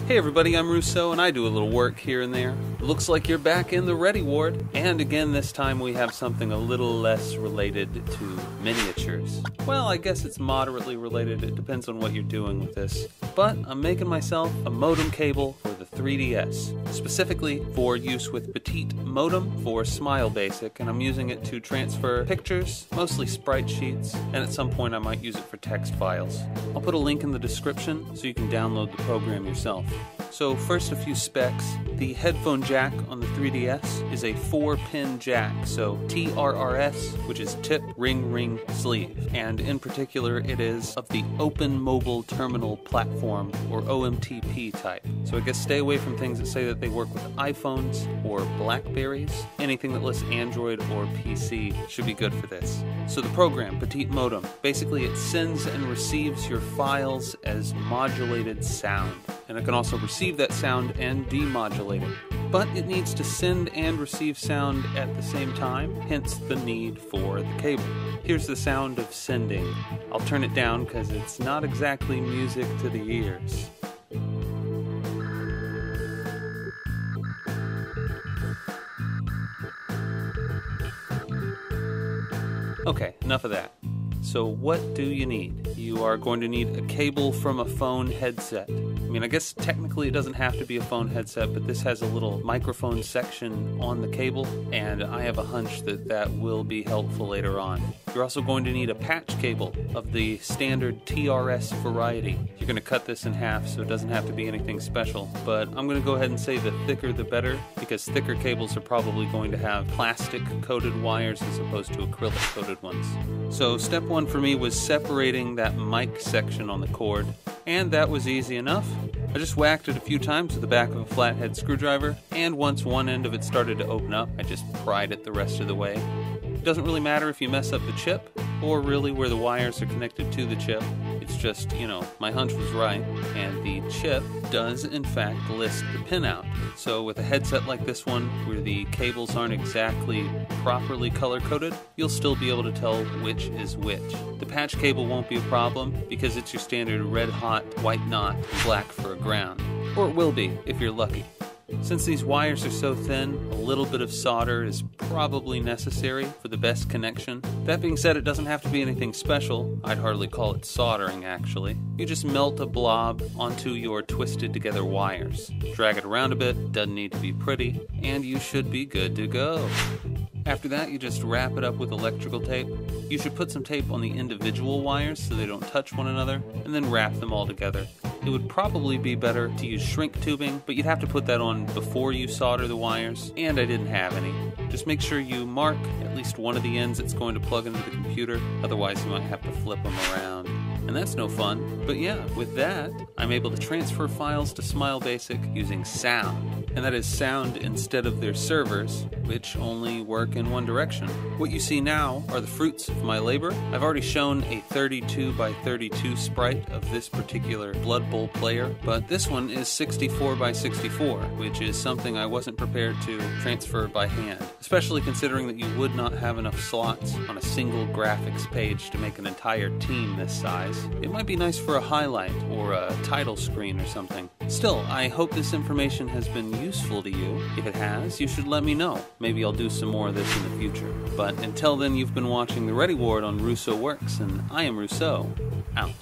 Hey everybody, I'm Rousseau and I do a little work here and there. It looks like you're back in the Ready Ward. And again, this time we have something a little less related to miniatures. Well, I guess it's moderately related. It depends on what you're doing with this. But I'm making myself a modem cable for the 3DS, specifically for use with Petite Modem for SmileBASIC, and I'm using it to transfer pictures, mostly sprite sheets, and at some point I might use it for text files. I'll put a link in the description so you can download the program yourself. So first, a few specs. The headphone jack on the 3DS is a 4-pin jack, so TRRS, which is tip, ring, ring, sleeve. And in particular, it is of the Open Mobile Terminal Platform, or OMTP type. So I guess stay away from things that say that they work with iPhones or Blackberries. Anything that lists Android or PC should be good for this. So the program, Petite Modem, basically it sends and receives your files as modulated sound. And it can also receive that sound and demodulate it. But it needs to send and receive sound at the same time, hence the need for the cable. Here's the sound of sending. I'll turn it down because it's not exactly music to the ears. Okay, enough of that. So what do you need? You are going to need a cable from a phone headset. I mean, I guess technically it doesn't have to be a phone headset, but this has a little microphone section on the cable, and I have a hunch that that will be helpful later on. You're also going to need a patch cable of the standard TRS variety. You're going to cut this in half so it doesn't have to be anything special, but I'm going to go ahead and say the thicker the better, because thicker cables are probably going to have plastic coated wires as opposed to acrylic coated ones. So step one for me was separating that mic section on the cord, and that was easy enough. I just whacked it a few times with the back of a flathead screwdriver, and once one end of it started to open up, I just pried it the rest of the way. It doesn't really matter if you mess up the chip, or really where the wires are connected to the chip. It's just, my hunch was right, and the chip does in fact list the pin out. So with a headset like this one, where the cables aren't exactly properly color-coded, you'll still be able to tell which is which. The patch cable won't be a problem, because it's your standard red-hot, white knot, black for a ground. Or it will be, if you're lucky. Since these wires are so thin, a little bit of solder is probably necessary for the best connection. That being said, it doesn't have to be anything special. I'd hardly call it soldering, actually. You just melt a blob onto your twisted together wires. Drag it around a bit, doesn't need to be pretty, and you should be good to go. After that, you just wrap it up with electrical tape. You should put some tape on the individual wires so they don't touch one another, and then wrap them all together. It would probably be better to use shrink tubing, but you'd have to put that on before you solder the wires, and I didn't have any. Just make sure you mark at least one of the ends that's going to plug into the computer, otherwise you might have to flip them around. And that's no fun. But yeah, with that, I'm able to transfer files to SmileBASIC using sound. And that is sound instead of their servers, which only work in one direction. What you see now are the fruits of my labor. I've already shown a 32 by 32 sprite of this particular Blood Bowl player, but this one is 64 by 64, which is something I wasn't prepared to transfer by hand, especially considering that you would not have enough slots on a single graphics page to make an entire team this size. It might be nice for a highlight or a title screen or something. Still, I hope this information has been useful to you. If it has, you should let me know. Maybe I'll do some more of this in the future. But until then, you've been watching The Ready Ward on Rousseau Works, and I am Rousseau, out.